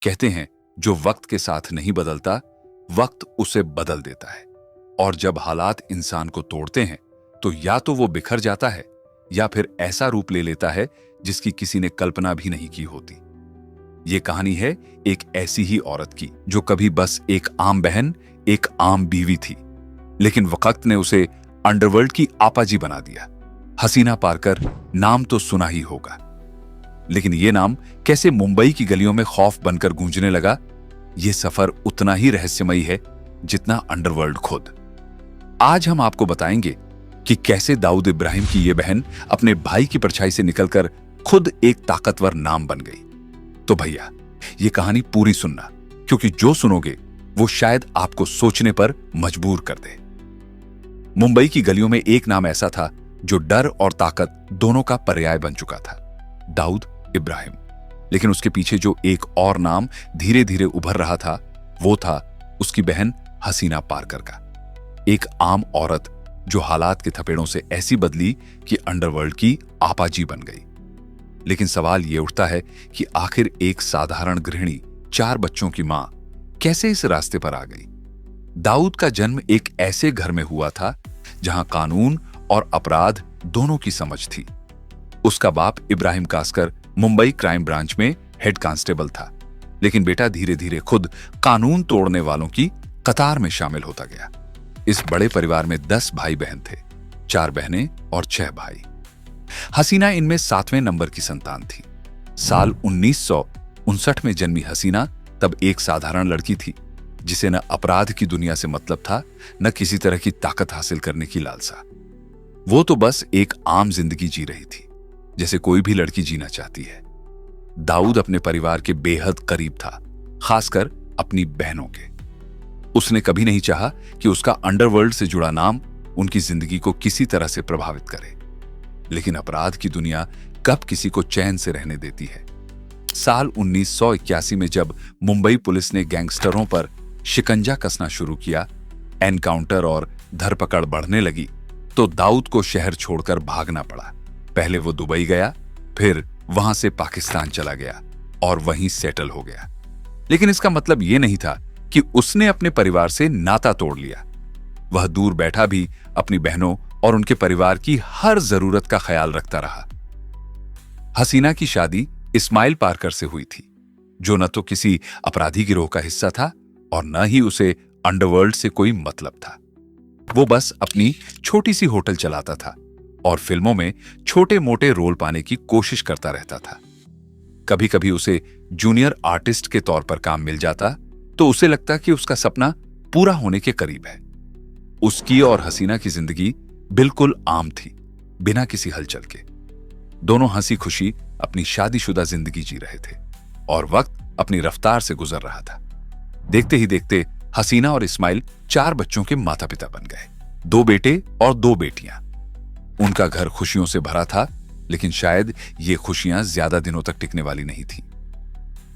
कहते हैं जो वक्त के साथ नहीं बदलता, वक्त उसे बदल देता है। और जब हालात इंसान को तोड़ते हैं तो या तो वो बिखर जाता है या फिर ऐसा रूप ले लेता है जिसकी किसी ने कल्पना भी नहीं की होती। ये कहानी है एक ऐसी ही औरत की जो कभी बस एक आम बहन, एक आम बीवी थी, लेकिन वक्त ने उसे अंडरवर्ल्ड की आपाजी बना दिया। हसीना पारकर नाम तो सुना ही होगा, लेकिन यह नाम कैसे मुंबई की गलियों में खौफ बनकर गूंजने लगा, यह सफर उतना ही रहस्यमयी है जितना अंडरवर्ल्ड खुद। आज हम आपको बताएंगे कि कैसे दाऊद इब्राहिम की यह बहन अपने भाई की परछाई से निकलकर खुद एक ताकतवर नाम बन गई। तो भैया, यह कहानी पूरी सुनना, क्योंकि जो सुनोगे वो शायद आपको सोचने पर मजबूर कर दे। मुंबई की गलियों में एक नाम ऐसा था जो डर और ताकत दोनों का पर्याय बन चुका था, दाऊद इब्राहिम। लेकिन उसके पीछे जो एक और नाम धीरे धीरे उभर रहा था, वो था उसकी बहन हसीना पारकर का। एक आम औरत जो हालात के थपेड़ों से ऐसी बदली कि अंडरवर्ल्ड की आपाजी बन गई। लेकिन सवाल यह उठता है कि आखिर एक साधारण गृहिणी, 4 बच्चों की मां, कैसे इस रास्ते पर आ गई। दाऊद का जन्म एक ऐसे घर में हुआ था जहां कानून और अपराध दोनों की समझ थी। उसका बाप इब्राहिम कास्कर मुंबई क्राइम ब्रांच में हेड कांस्टेबल था, लेकिन बेटा धीरे धीरे खुद कानून तोड़ने वालों की कतार में शामिल होता गया। इस बड़े परिवार में 10 भाई बहन थे, 4 बहनें और 6 भाई। हसीना इनमें 7वें नंबर की संतान थी। साल 1959 में जन्मी हसीना तब एक साधारण लड़की थी, जिसे न अपराध की दुनिया से मतलब था, न किसी तरह की ताकत हासिल करने की लालसा। वो तो बस एक आम जिंदगी जी रही थी, जैसे कोई भी लड़की जीना चाहती है। दाऊद अपने परिवार के बेहद करीब था, खासकर अपनी बहनों के। उसने कभी नहीं चाहा कि उसका अंडरवर्ल्ड से जुड़ा नाम उनकी जिंदगी को किसी तरह से प्रभावित करे। लेकिन अपराध की दुनिया कब किसी को चैन से रहने देती है। साल 1981 में जब मुंबई पुलिस ने गैंगस्टरों पर शिकंजा कसना शुरू किया, एनकाउंटर और धरपकड़ बढ़ने लगी, तो दाऊद को शहर छोड़कर भागना पड़ा। पहले वो दुबई गया, फिर वहां से पाकिस्तान चला गया और वहीं सेटल हो गया। लेकिन इसका मतलब यह नहीं था कि उसने अपने परिवार से नाता तोड़ लिया। वह दूर बैठा भी अपनी बहनों और उनके परिवार की हर जरूरत का ख्याल रखता रहा। हसीना की शादी इस्माइल पारकर से हुई थी, जो न तो किसी अपराधी गिरोह का हिस्सा था और न ही उसे अंडरवर्ल्ड से कोई मतलब था। वो बस अपनी छोटी सी होटल चलाता था और फिल्मों में छोटे मोटे रोल पाने की कोशिश करता रहता था। कभी कभी उसे जूनियर आर्टिस्ट के तौर पर काम मिल जाता तो उसे लगता कि उसका सपना पूरा होने के करीब है। उसकी और हसीना की जिंदगी बिल्कुल आम थी, बिना किसी हलचल के। दोनों हंसी खुशी अपनी शादीशुदा जिंदगी जी रहे थे और वक्त अपनी रफ्तार से गुजर रहा था। देखते ही देखते हसीना और इस्माइल 4 बच्चों के माता पिता बन गए, 2 बेटे और 2 बेटियां। उनका घर खुशियों से भरा था, लेकिन शायद ये खुशियां ज्यादा दिनों तक टिकने वाली नहीं थी।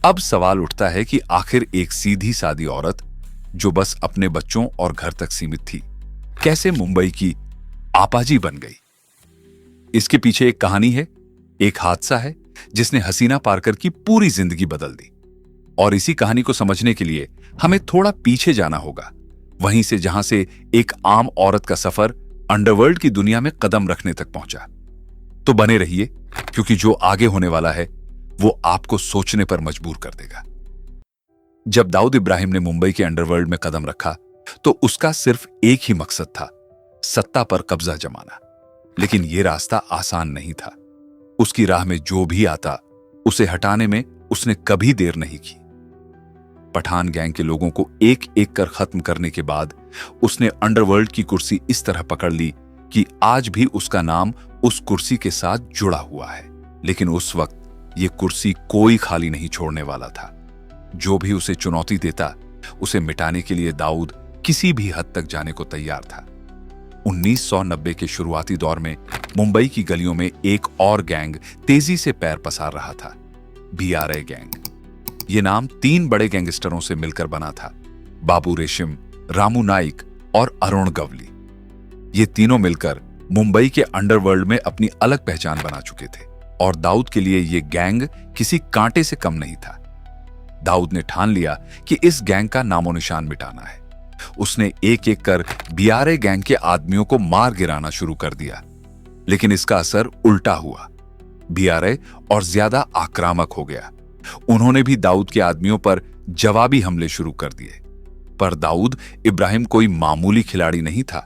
अब सवाल उठता है कि आखिर एक सीधी सादी औरत जो बस अपने बच्चों और घर तक सीमित थी, कैसे मुंबई की आपाजी बन गई। इसके पीछे एक कहानी है, एक हादसा है जिसने हसीना पारकर की पूरी जिंदगी बदल दी। और इसी कहानी को समझने के लिए हमें थोड़ा पीछे जाना होगा, वहीं से जहां से एक आम औरत का सफर अंडरवर्ल्ड की दुनिया में कदम रखने तक पहुंचा। तो बने रहिए, क्योंकि जो आगे होने वाला है वो आपको सोचने पर मजबूर कर देगा। जब दाऊद इब्राहिम ने मुंबई के अंडरवर्ल्ड में कदम रखा तो उसका सिर्फ एक ही मकसद था, सत्ता पर कब्जा जमाना। लेकिन यह रास्ता आसान नहीं था। उसकी राह में जो भी आता उसे हटाने में उसने कभी देर नहीं की। पठान गैंग के लोगों को एक एक कर खत्म करने के बाद उसने अंडरवर्ल्ड की कुर्सी इस तरह पकड़ ली कि आज भी उसका नाम उस कुर्सी के साथ जुड़ा हुआ है। लेकिन उस वक्त यह कुर्सी कोई खाली नहीं छोड़ने वाला था। जो भी उसे चुनौती देता, उसे मिटाने के लिए दाऊद किसी भी हद तक जाने को तैयार था। 1990 के शुरुआती दौर में मुंबई की गलियों में एक और गैंग तेजी से पैर पसार रहा था, BRI गैंग। यह नाम 3 बड़े गैंगस्टरों से मिलकर बना था, बाबू रेशिम, रामू नाइक और अरुण गवली। ये तीनों मिलकर मुंबई के अंडरवर्ल्ड में अपनी अलग पहचान बना चुके थे और दाऊद के लिए यह गैंग किसी कांटे से कम नहीं था। दाऊद ने ठान लिया कि इस गैंग का नामो निशान मिटाना है। उसने एक एक कर बीआरए गैंग के आदमियों को मार गिराना शुरू कर दिया, लेकिन इसका असर उल्टा हुआ। बीआरए और ज्यादा आक्रामक हो गया। उन्होंने भी दाऊद के आदमियों पर जवाबी हमले शुरू कर दिए। पर दाऊद इब्राहिम कोई मामूली खिलाड़ी नहीं था।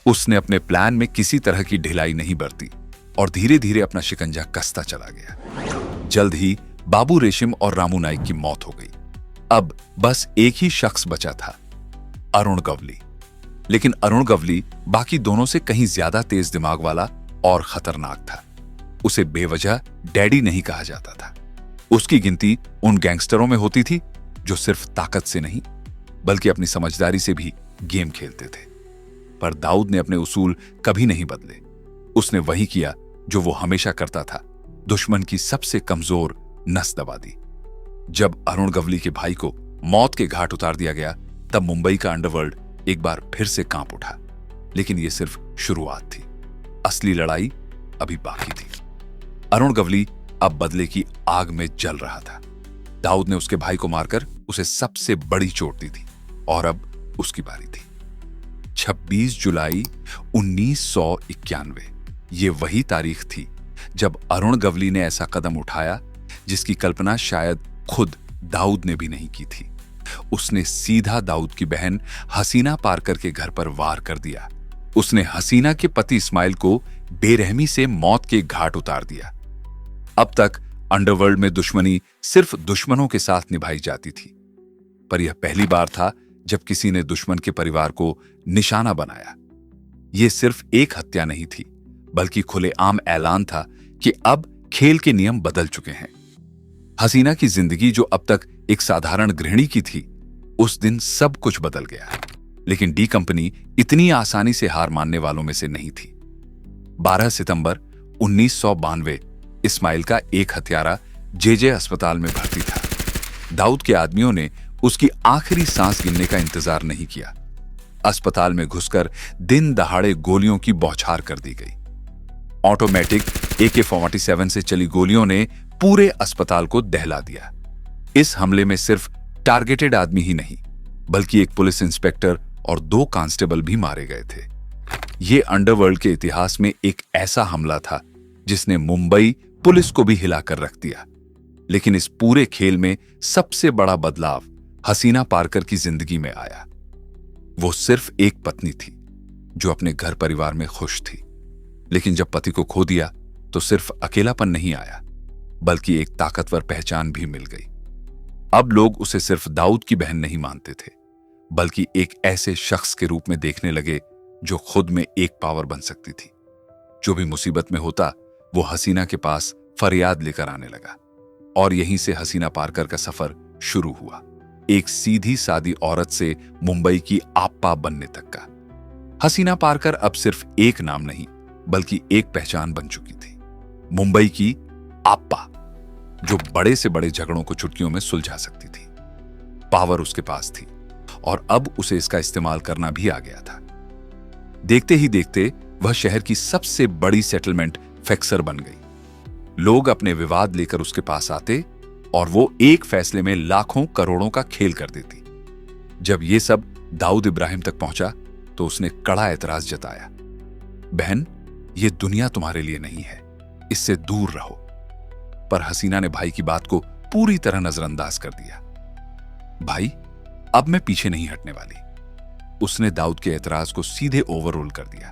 उसने अपने प्लान में किसी तरह की ढिलाई नहीं बरती और धीरे धीरे अपना शिकंजा कसता चला गया। जल्द ही बाबू रेशिम और रामू नाइक की मौत हो गई। अब बस एक ही शख्स बचा था, अरुण गवली। लेकिन अरुण गवली बाकी दोनों से कहीं ज्यादा तेज दिमाग वाला और खतरनाक था। उसे बेवजह डैडी नहीं कहा जाता था। उसकी गिनती उन गैंगस्टरों में होती थी जो सिर्फ ताकत से नहीं बल्कि अपनी समझदारी से भी गेम खेलते थे। पर दाऊद ने अपने उसूल कभी नहीं बदले। उसने वही किया जो वो हमेशा करता था, दुश्मन की सबसे कमजोर नस दबा दी। जब अरुण गवली के भाई को मौत के घाट उतार दिया गया, तब मुंबई का अंडरवर्ल्ड एक बार फिर से कांप उठा। लेकिन यह सिर्फ शुरुआत थी। असली लड़ाई अभी बाकी थी। अरुण गवली अब बदले की आग में जल रहा था। दाऊद ने उसके भाई को मारकर उसे सबसे बड़ी चोट दी थी और अब उसकी बारी थी। 26 जुलाई 1991 ये वही तारीख थी जब अरुण गवली ने ऐसा कदम उठाया जिसकी कल्पना शायद खुद दाऊद ने भी नहीं की थी। उसने सीधा दाऊद की बहन हसीना पारकर के घर पर वार कर दिया। उसने हसीना के पति इस्माइल को बेरहमी से मौत के घाट उतार दिया। अब तक अंडरवर्ल्ड में दुश्मनी सिर्फ दुश्मनों के साथ निभाई जाती थी, पर यह पहली बार था जब किसी ने दुश्मन के परिवार को निशाना बनाया। यह सिर्फ एक हत्या नहीं थी, बल्कि खुलेआम ऐलान था कि अब खेल के नियम बदल चुके हैं। हसीना की जिंदगी जो अब तक एक साधारण गृहिणी की थी, उस दिन सब कुछ बदल गया। लेकिन डी कंपनी इतनी आसानी से हार मानने वालों में से नहीं थी। 12 सितंबर 1992 इस्माइल का एक हत्यारा जेजे अस्पताल में भर्ती था। दाऊद के आदमियों ने उसकी आखिरी सांस गिनने का इंतजार नहीं किया। अस्पताल में घुसकर दिन दहाड़े गोलियों की बौछार कर दी गई। ऑटोमेटिक AK-47 से चली गोलियों ने पूरे अस्पताल को दहला दिया। इस हमले में सिर्फ टारगेटेड आदमी ही नहीं, बल्कि एक पुलिस इंस्पेक्टर और 2 कांस्टेबल भी मारे गए थे। यह अंडरवर्ल्ड के इतिहास में एक ऐसा हमला था जिसने मुंबई पुलिस को भी हिलाकर रख दिया। लेकिन इस पूरे खेल में सबसे बड़ा बदलाव हसीना पारकर की जिंदगी में आया। वो सिर्फ एक पत्नी थी जो अपने घर परिवार में खुश थी, लेकिन जब पति को खो दिया तो सिर्फ अकेलापन नहीं आया, बल्कि एक ताकतवर पहचान भी मिल गई। अब लोग उसे सिर्फ दाऊद की बहन नहीं मानते थे, बल्कि एक ऐसे शख्स के रूप में देखने लगे जो खुद में एक पावर बन सकती थी। जो भी मुसीबत में होता, वो हसीना के पास फरियाद लेकर आने लगा। और यहीं से हसीना पारकर का सफर शुरू हुआ, एक सीधी सादी औरत से मुंबई की आप्पा बनने तक का। हसीना पारकर अब सिर्फ एक नाम नहीं, बल्कि एक पहचान बन चुकी थी, मुंबई की आप्पा, जो बड़े से बड़े झगड़ों को चुटकियों में सुलझा सकती थी। पावर उसके पास थी और अब उसे इसका इस्तेमाल करना भी आ गया था। देखते ही देखते वह शहर की सबसे बड़ी सेटलमेंट फिक्सर बन गई। लोग अपने विवाद लेकर उसके पास आते और वो एक फैसले में लाखों करोड़ों का खेल कर देती। जब ये सब दाऊद इब्राहिम तक पहुंचा तो उसने कड़ा एतराज जताया। बहन, ये दुनिया तुम्हारे लिए नहीं है, इससे दूर रहो। पर हसीना ने भाई की बात को पूरी तरह नजरअंदाज कर दिया। भाई, अब मैं पीछे नहीं हटने वाली। उसने दाऊद के एतराज को सीधे ओवररोल कर दिया।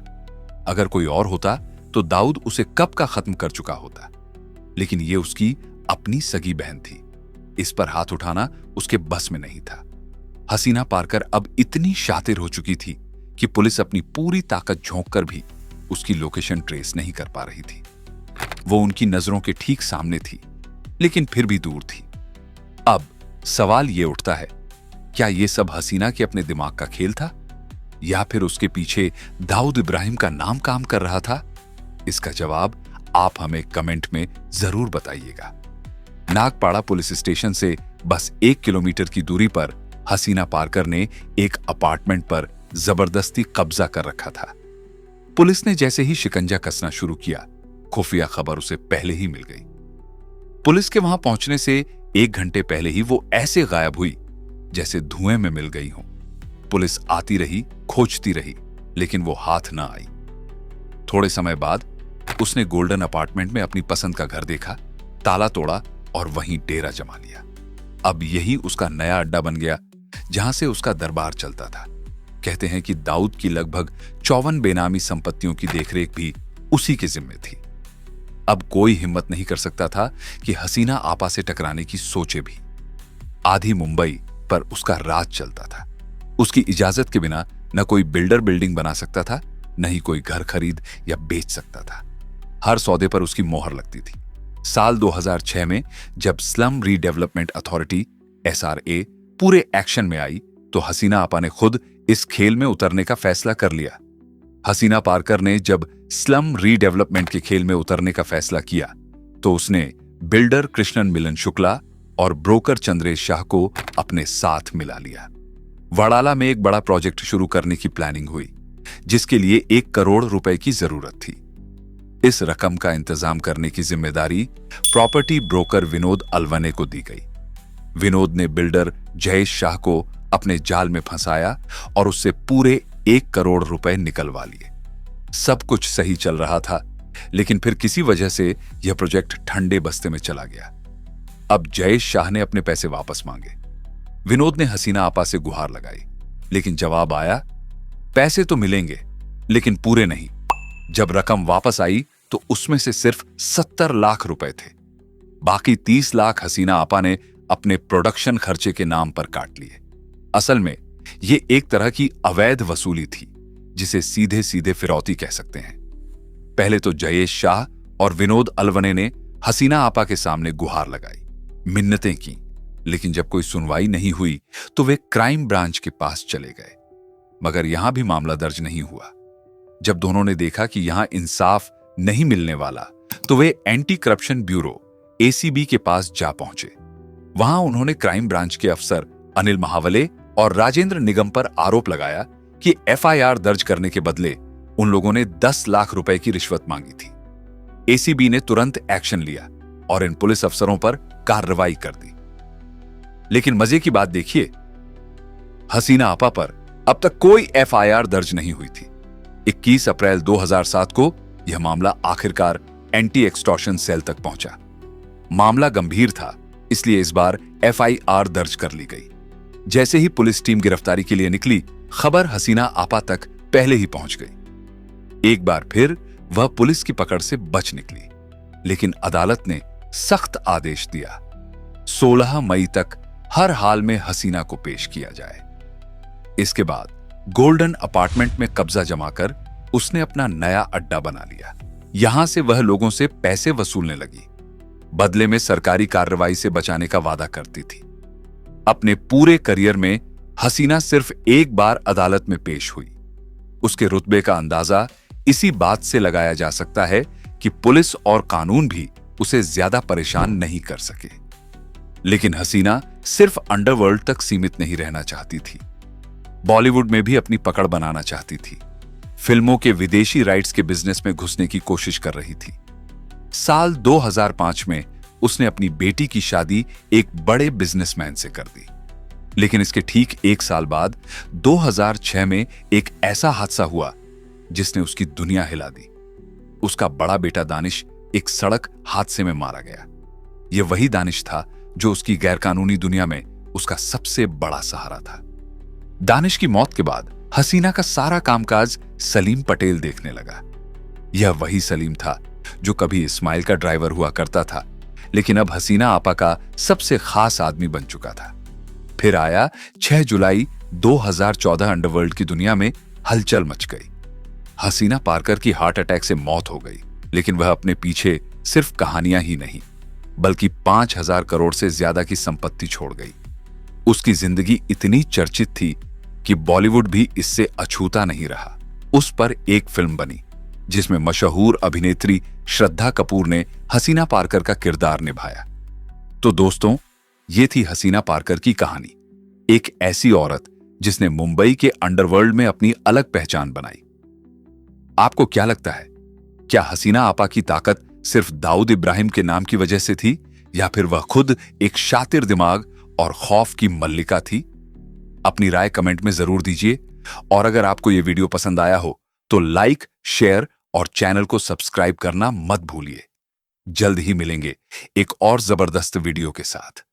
अगर कोई और होता तो दाऊद उसे कब का खत्म कर चुका होता, लेकिन यह उसकी अपनी सगी बहन थी। इस पर हाथ उठाना उसके बस में नहीं था। हसीना पारकर अब इतनी शातिर हो चुकी थी कि पुलिस अपनी पूरी ताकत झोंककर भी उसकी लोकेशन ट्रेस नहीं कर पा रही थी। वो उनकी नजरों के ठीक सामने थी, लेकिन फिर भी दूर थी। अब सवाल यह उठता है, क्या यह सब हसीना के अपने दिमाग का खेल था, या फिर उसके पीछे दाऊद इब्राहिम का नाम काम कर रहा था? इसका जवाब आप हमें कमेंट में जरूर बताइएगा। नागपाड़ा पुलिस स्टेशन से बस 1 किलोमीटर की दूरी पर हसीना पारकर ने एक अपार्टमेंट पर जबरदस्ती कब्जा कर रखा था। पुलिस ने जैसे ही शिकंजा कसना शुरू किया, खुफिया खबर उसे पहले ही मिल गई। पुलिस के वहां पहुंचने से 1 घंटे पहले ही वो ऐसे गायब हुई जैसे धुएं में मिल गई हो। पुलिस आती रही, खोजती रही, लेकिन वो हाथ ना आई। थोड़े समय बाद उसने गोल्डन अपार्टमेंट में अपनी पसंद का घर देखा, ताला तोड़ा और वहीं डेरा जमा लिया। अब यही उसका नया अड्डा बन गया, जहां से उसका दरबार चलता था। कहते हैं कि दाऊद की लगभग 54 बेनामी संपत्तियों की देखरेख भी उसी के जिम्मे थी। अब कोई हिम्मत नहीं कर सकता था कि हसीना आपा से टकराने की सोचे भी। आधी मुंबई पर उसका राज चलता था। उसकी इजाजत के बिना न कोई बिल्डर बिल्डिंग बना सकता था, न ही कोई घर खरीद या बेच सकता था। हर सौदे पर उसकी मोहर लगती थी। साल 2006 में जब स्लम रीडेवलपमेंट अथॉरिटी SRA पूरे एक्शन में आई, तो हसीना आपा ने खुद इस खेल में उतरने का फैसला कर लिया। हसीना पारकर ने जब स्लम रीडेवलपमेंट के खेल में उतरने का फैसला किया, तो उसने बिल्डर कृष्णन मिलन शुक्ला और ब्रोकर चंद्रेश शाह को अपने साथ मिला लिया। वडाला में एक बड़ा प्रोजेक्ट शुरू करने की प्लानिंग हुई, जिसके लिए 1 करोड़ रुपए की जरूरत थी। इस रकम का इंतजाम करने की जिम्मेदारी प्रॉपर्टी ब्रोकर विनोद अलवने को दी गई। विनोद ने बिल्डर जयेश शाह को अपने जाल में फंसाया और उससे पूरे 1 करोड़ रुपए निकलवा लिए। सब कुछ सही चल रहा था, लेकिन फिर किसी वजह से यह प्रोजेक्ट ठंडे बस्ते में चला गया। अब जयेश शाह ने अपने पैसे वापस मांगे। विनोद ने हसीना आपा से गुहार लगाई, लेकिन जवाब आया, पैसे तो मिलेंगे लेकिन पूरे नहीं। जब रकम वापस आई तो उसमें से सिर्फ 70 लाख रुपए थे। बाकी 30 लाख हसीना आपा ने अपने प्रोडक्शन खर्चे के नाम पर काट लिए। असल में यह एक तरह की अवैध वसूली थी, जिसे सीधे सीधे फिरौती कह सकते हैं। पहले तो जयेश शाह और विनोद अलवने ने हसीना आपा के सामने गुहार लगाई, मिन्नतें की, लेकिन जब कोई सुनवाई नहीं हुई तो वे क्राइम ब्रांच के पास चले गए। मगर यहां भी मामला दर्ज नहीं हुआ। जब दोनों ने देखा कि यहां इंसाफ नहीं मिलने वाला, तो वे एंटी करप्शन ब्यूरो ACB के पास जा पहुंचे। वहां उन्होंने क्राइम ब्रांच के अफसर अनिल महावले और राजेंद्र निगम पर आरोप लगाया कि FIR दर्ज करने के बदले उन लोगों ने 10 लाख रुपए की रिश्वत मांगी थी। ACB ने तुरंत एक्शन लिया और इन पुलिस अफसरों पर कार्रवाई कर दी। लेकिन मजे की बात देखिए, हसीना आपा पर अब तक कोई FIR दर्ज नहीं हुई थी। 21 अप्रैल 2007 को यह मामला आखिरकार एंटी एक्सटॉर्शन सेल तक पहुंचा। मामला गंभीर था, इसलिए इस बार FIR दर्ज कर ली गई। जैसे ही पुलिस टीम गिरफ्तारी के लिए निकली, खबर हसीना आपा तक पहले ही पहुंच गई। एक बार फिर वह पुलिस की पकड़ से बच निकली, लेकिन अदालत ने सख्त आदेश दिया, 16 मई तक हर हाल में हसीना को पेश किया जाए। इसके बाद गोल्डन अपार्टमेंट में कब्जा जमाकर उसने अपना नया अड्डा बना लिया। यहां से वह लोगों से पैसे वसूलने लगी, बदले में सरकारी कार्रवाई से बचाने का वादा करती थी। अपने पूरे करियर में हसीना सिर्फ एक बार अदालत में पेश हुई। उसके रुतबे का अंदाजा इसी बात से लगाया जा सकता है कि पुलिस और कानून भी उसे ज्यादा परेशान नहीं कर सके। लेकिन हसीना सिर्फ अंडरवर्ल्ड तक सीमित नहीं रहना चाहती थी। बॉलीवुड में भी अपनी पकड़ बनाना चाहती थी। फिल्मों के विदेशी राइट्स के बिजनेस में घुसने की कोशिश कर रही थी। साल 2005 में उसने अपनी बेटी की शादी एक बड़े बिजनेसमैन से कर दी। लेकिन इसके ठीक 1 साल बाद 2006 में एक ऐसा हादसा हुआ जिसने उसकी दुनिया हिला दी। उसका बड़ा बेटा दानिश एक सड़क हादसे में मारा गया। यह वही दानिश था जो उसकी गैरकानूनी दुनिया में उसका सबसे बड़ा सहारा था। दानिश की मौत के बाद हसीना का सारा कामकाज सलीम पटेल देखने लगा। यह वही सलीम था जो कभी इस्माइल का ड्राइवर हुआ करता था, लेकिन अब हसीना आपा का सबसे खास आदमी बन चुका था। फिर आया 6 जुलाई 2014। अंडरवर्ल्ड की दुनिया में हलचल मच गई। हसीना पारकर की हार्ट अटैक से मौत हो गई, लेकिन वह अपने पीछे सिर्फ कहानियां ही नहीं, बल्कि 5,000 करोड़ से ज्यादा की संपत्ति छोड़ गई। उसकी जिंदगी इतनी चर्चित थी कि बॉलीवुड भी इससे अछूता नहीं रहा। उस पर एक फिल्म बनी जिसमें मशहूर अभिनेत्री श्रद्धा कपूर ने हसीना पारकर का किरदार निभाया। तो दोस्तों, ये थी हसीना पारकर की कहानी, एक ऐसी औरत जिसने मुंबई के अंडरवर्ल्ड में अपनी अलग पहचान बनाई। आपको क्या लगता है, क्या हसीना आपा की ताकत सिर्फ दाऊद इब्राहिम के नाम की वजह से थी, या फिर वह खुद एक शातिर दिमाग और खौफ की मल्लिका थी? अपनी राय कमेंट में जरूर दीजिए। और अगर आपको यह वीडियो पसंद आया हो तो लाइक, शेयर और चैनल को सब्सक्राइब करना मत भूलिए। जल्द ही मिलेंगे एक और जबरदस्त वीडियो के साथ।